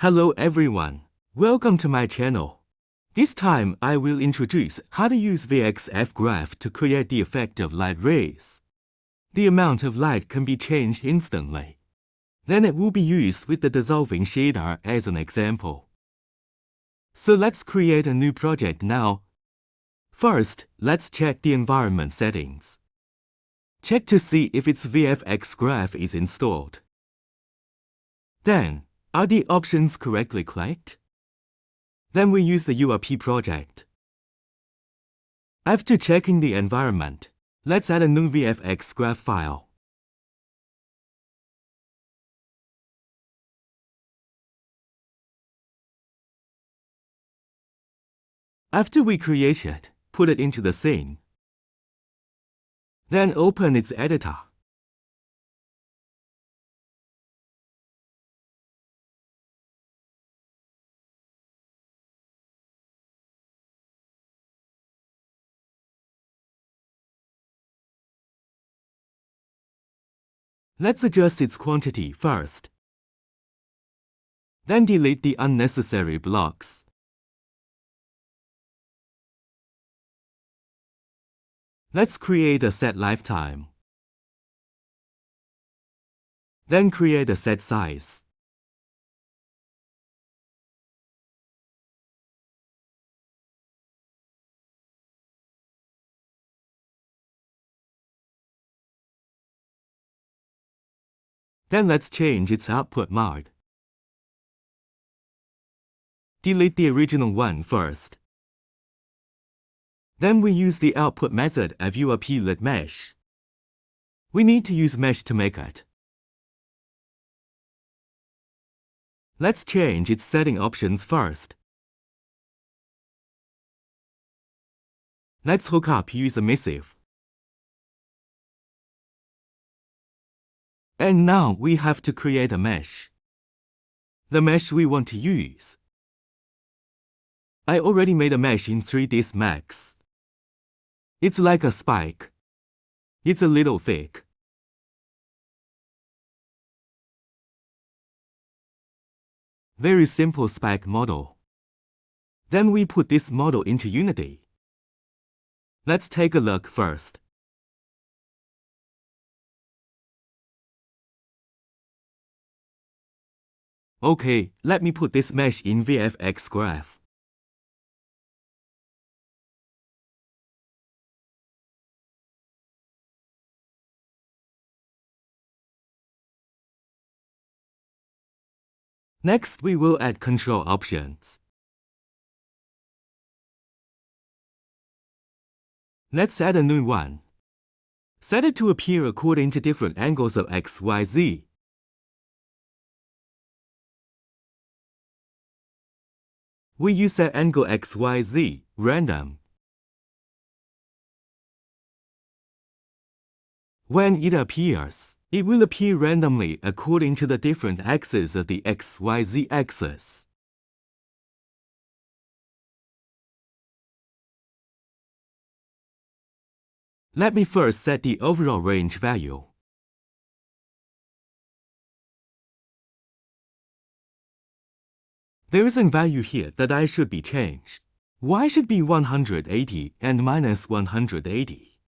Hello everyone, welcome to my channel. This time I will introduce how to use VFX Graph to create the effect of light rays. The amount of light can be changed instantly. Then it will be used with the dissolving shader as an example. So let's create a new project now. First, let's check the environment settings. Check to see if its VFX Graph is installed. Then, are the options correctly clicked? Then we use the URP project. After checking the environment, let's add a new VFX Graph file. After we create it, put it into the scene. Then open its editor. Let's adjust its quantity first. Then delete the unnecessary blocks. Let's create a set lifetime. Then create a set size. Then let's change its output mode. Delete the original one first. Then we use the output method of URP lit mesh. We need to use mesh to make it. Let's change its setting options first. Let's hook up user emissive. And now we have to create a mesh. The mesh we want to use. I already made a mesh in 3ds Max. It's like a spike. It's a little thick. Very simple spike model. Then we put this model into Unity. Let's take a look first. Okay, let me put this mesh in VFX Graph. Next, we will add control options. Let's add a new one. Set it to appear according to different angles of X, Y, Z. We use set angle X, Y, Z, random. When it appears, it will appear randomly according to the different axes of the X, Y, Z axis. Let me first set the overall range value. There is a value here that I should be changed. Y should be 180 and minus 180.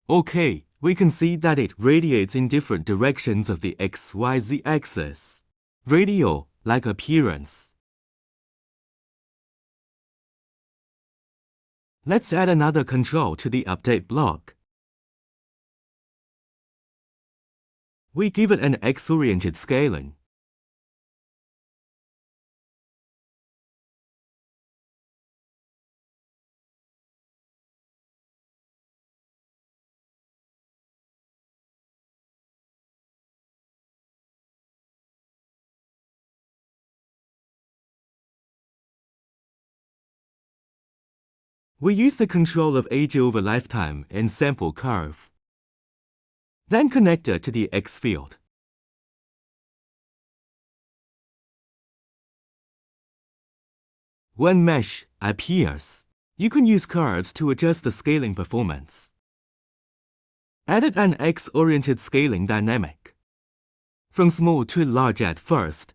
Okay, we can see that it radiates in different directions of the XYZ axis. Radial, like appearance. Let's add another control to the update block. We give it an X-oriented scaling. We use the control of age over lifetime and sample curve. Then connect it to the X field. When mesh appears, you can use curves to adjust the scaling performance. Added an X-oriented scaling dynamic. From small to large at first.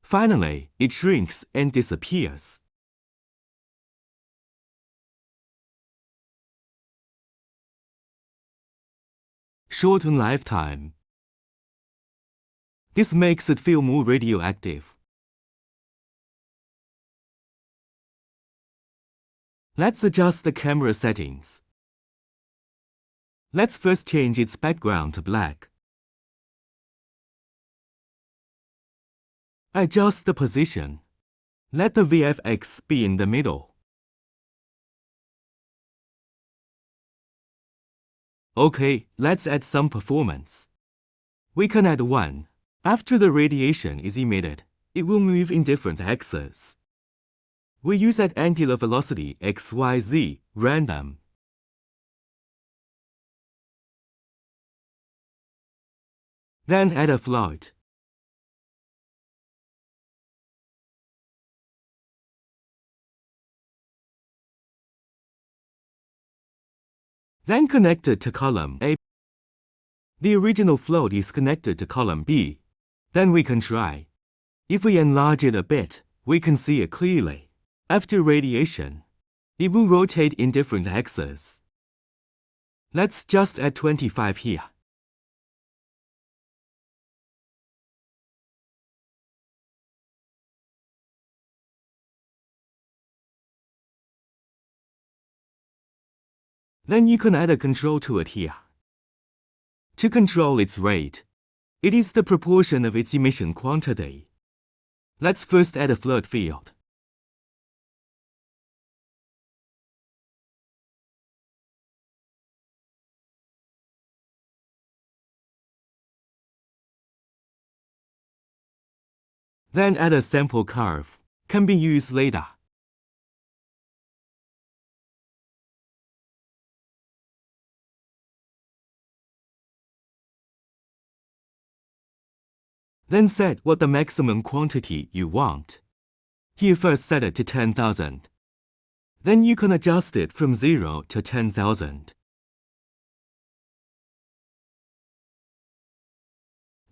Finally, it shrinks and disappears. Shorten lifetime. This makes it feel more radioactive. Let's adjust the camera settings. Let's first change its background to black. Adjust the position. Let the VFX be in the middle. Okay, let's add some performance. We can add 1. After the radiation is emitted, it will move in different axes. We use at angular velocity xyz, random. Then add a float. Then connect it to column A. The original float is connected to column B. Then we can try. If we enlarge it a bit, we can see it clearly. After radiation, it will rotate in different axes. Let's just add 25 here. Then you can add a control to it here. To control its rate, it is the proportion of its emission quantity. Let's first add a float field. Then add a sample curve. Can be used later. Then set what the maximum quantity you want. Here first set it to 10,000. Then you can adjust it from 0 to 10,000.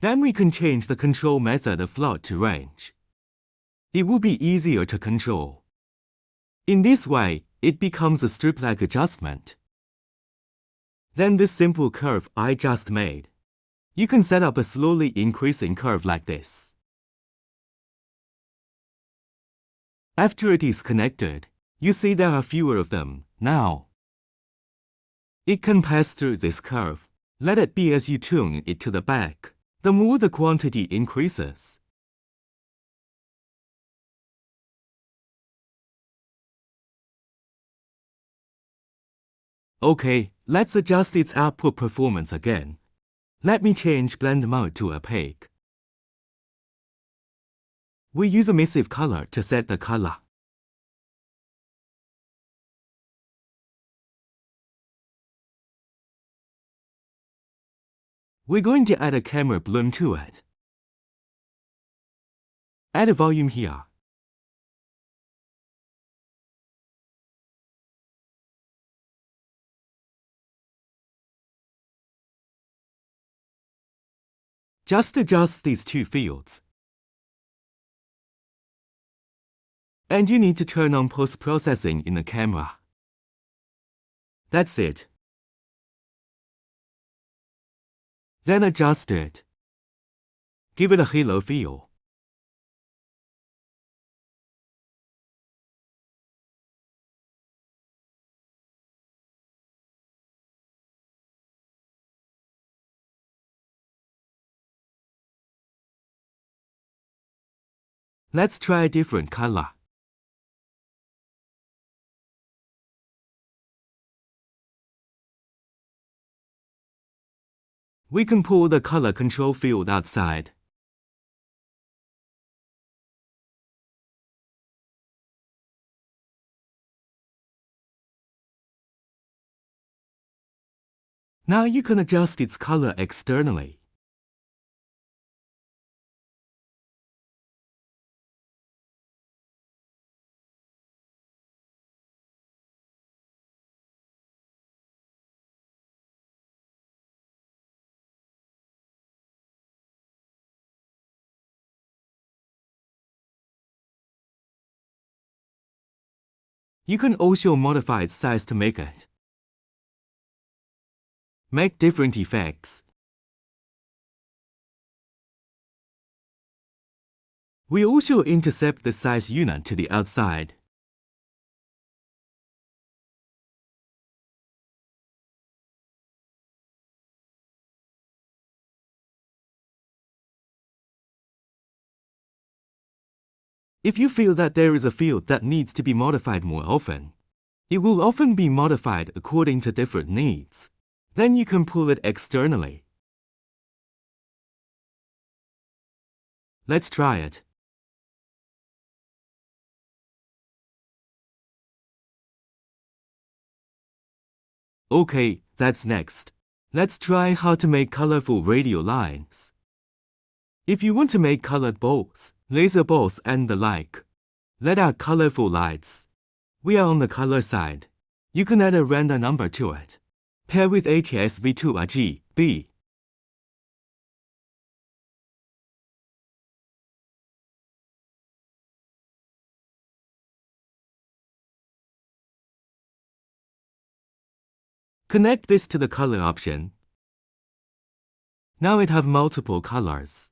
Then we can change the control method of float to range. It will be easier to control. In this way, it becomes a strip-like adjustment. Then this simple curve I just made. You can set up a slowly increasing curve like this. After it is connected, you see there are fewer of them now. It can pass through this curve. Let it be as you tune it to the back. The more the quantity increases. Okay, let's adjust its output performance again. Let me change blend mode to opaque. We use emissive color to set the color. We're going to add a camera bloom to it. Add a volume here. Just adjust these two fields. And you need to turn on post-processing in the camera. That's it. Then adjust it. Give it a halo feel. Let's try a different color. We can pull the color control field outside. Now you can adjust its color externally. You can also modify its size to make it. Make different effects. We also intercept the size unit to the outside. If you feel that there is a field that needs to be modified more often, it will often be modified according to different needs. Then you can pull it externally. Let's try it. Okay, that's next. Let's try how to make colorful radial lines. If you want to make colored balls, laser balls and the like, let out colorful lights. We are on the color side. You can add a random number to it. Pair with HSV2RGB. Connect this to the color option. Now it have multiple colors.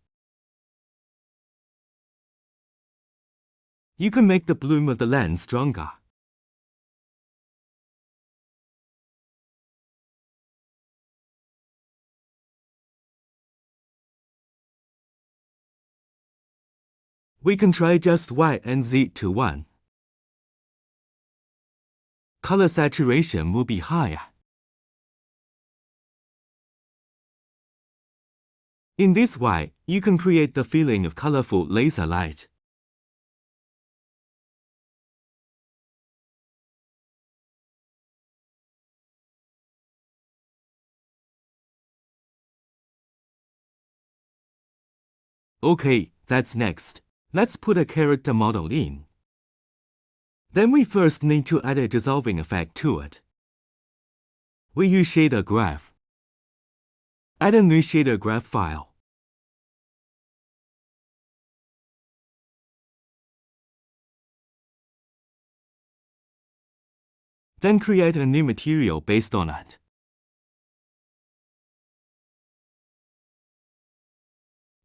You can make the bloom of the lens stronger. We can try just Y and Z to 1. Color saturation will be higher. In this way, you can create the feeling of colorful laser light. Okay, that's next. Let's put a character model in. Then we first need to add a dissolving effect to it. We use shader graph. Add a new shader graph file. Then create a new material based on it.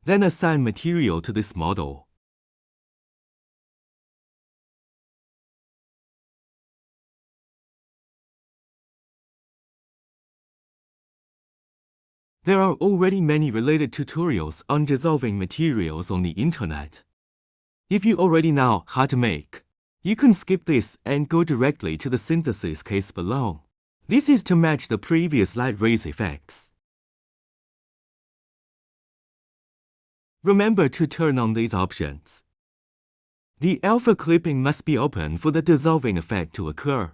Then assign material to this model. There are already many related tutorials on dissolving materials on the internet. If you already know how to make, you can skip this and go directly to the synthesis case below. This is to match the previous light rays effects. Remember to turn on these options. The alpha clipping must be open for the dissolving effect to occur.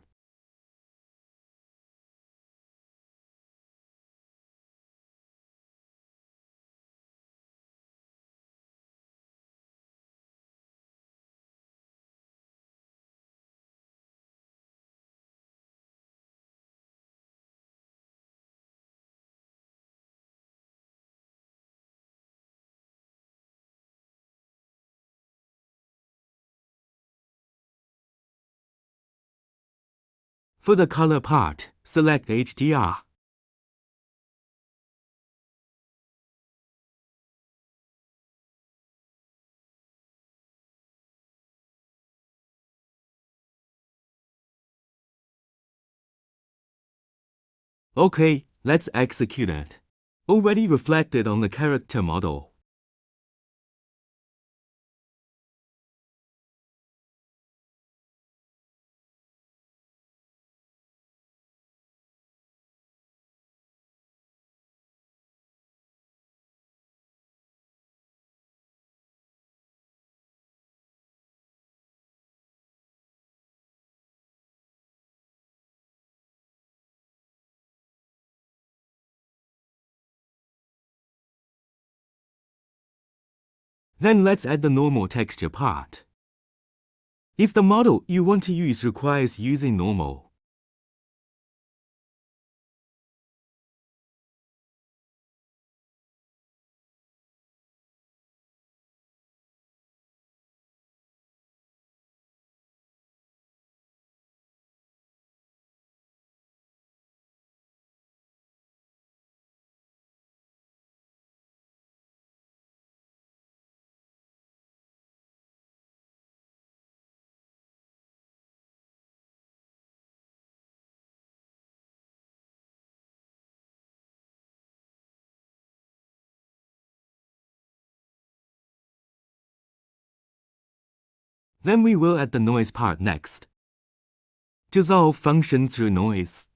For the color part, select HDR. Okay, let's execute it. Already reflected on the character model. Then let's add the normal texture part. If the model you want to use requires using normal, Then we will add the noise part next. Dissolve function through noise.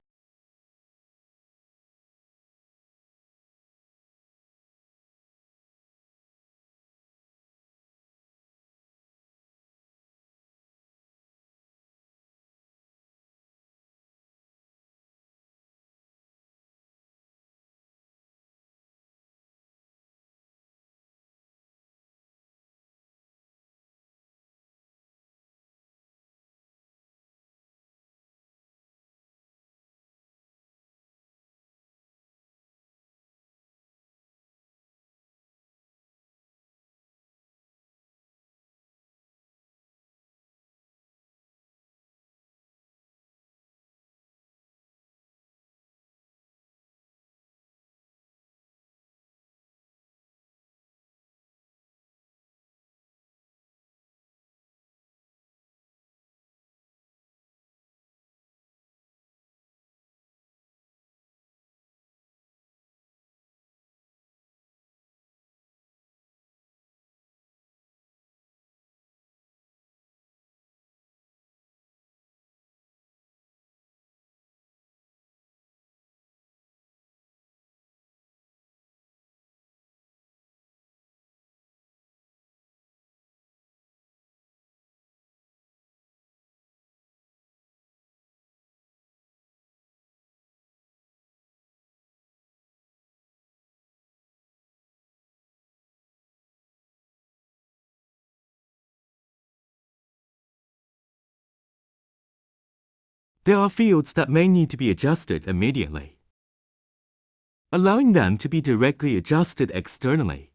There are fields that may need to be adjusted immediately, allowing them to be directly adjusted externally.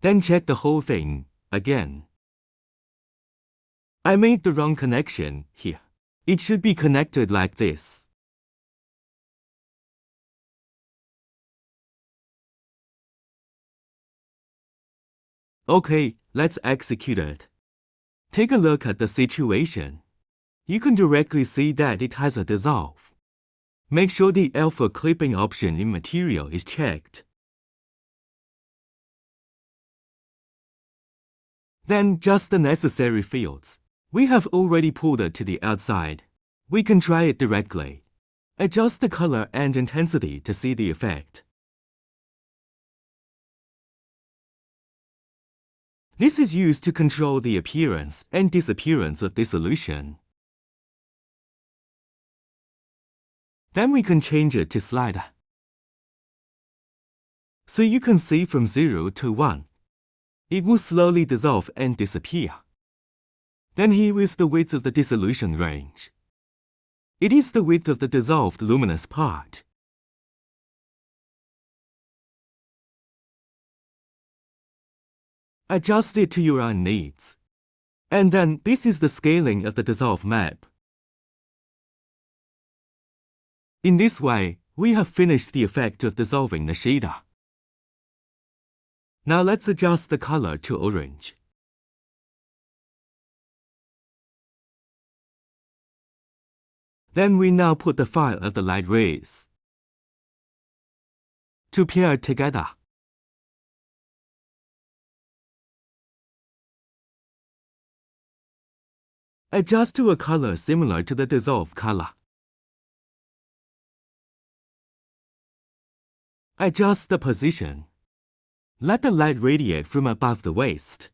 Then check the whole thing again. I made the wrong connection here. It should be connected like this. Okay, let's execute it. Take a look at the situation. You can directly see that it has a dissolve. Make sure the alpha clipping option in material is checked. Then just the necessary fields. We have already pulled it to the outside. We can try it directly. Adjust the color and intensity to see the effect. This is used to control the appearance and disappearance of dissolution. Then we can change it to slider. So you can see from 0 to 1. It will slowly dissolve and disappear. Then here is the width of the dissolution range. It is the width of the dissolved luminous part. Adjust it to your own needs. And then this is the scaling of the dissolve map. In this way, we have finished the effect of dissolving the shader. Now let's adjust the color to orange. Then we now put the file of the light rays to pair together. Adjust to a color similar to the dissolved color. Adjust the position. Let the light radiate from above the waist.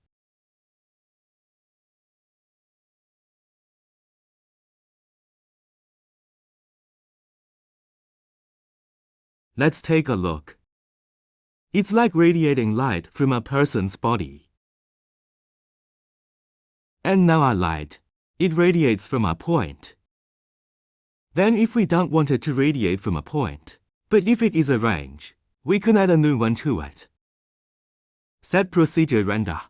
Let's take a look. It's like radiating light from a person's body. And now our light, it radiates from a point. Then if we don't want it to radiate from a point, but if it is a range, we can add a new one to it. Set procedure render.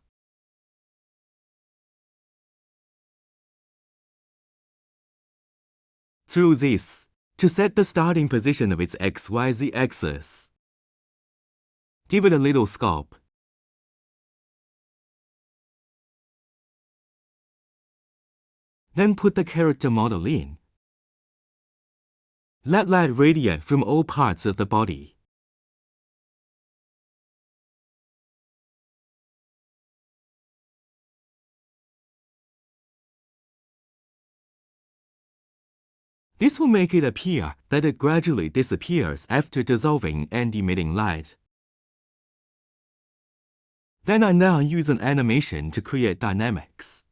Through this, to set the starting position of its XYZ axis. Give it a little scope. Then put the character model in. Let light radiate from all parts of the body. This will make it appear that it gradually disappears after dissolving and emitting light. Then I now use an animation to create dynamics.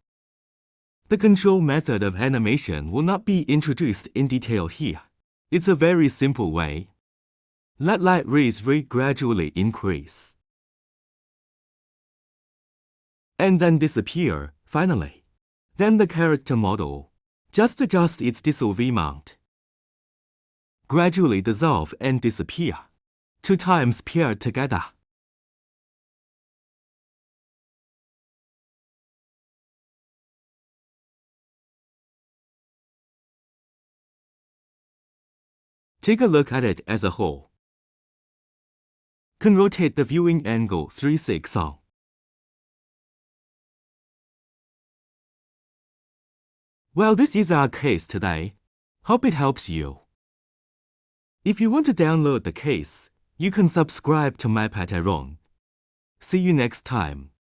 The control method of animation will not be introduced in detail here. It's a very simple way. Let light rays rate gradually increase. And then disappear, finally. Then the character model. Just adjust its dissolve amount. Gradually dissolve and disappear. 2 times paired together. Take a look at it as a whole. Can rotate the viewing angle 360. Well, this is our case today. Hope it helps you. If you want to download the case, you can subscribe to my Patreon. See you next time.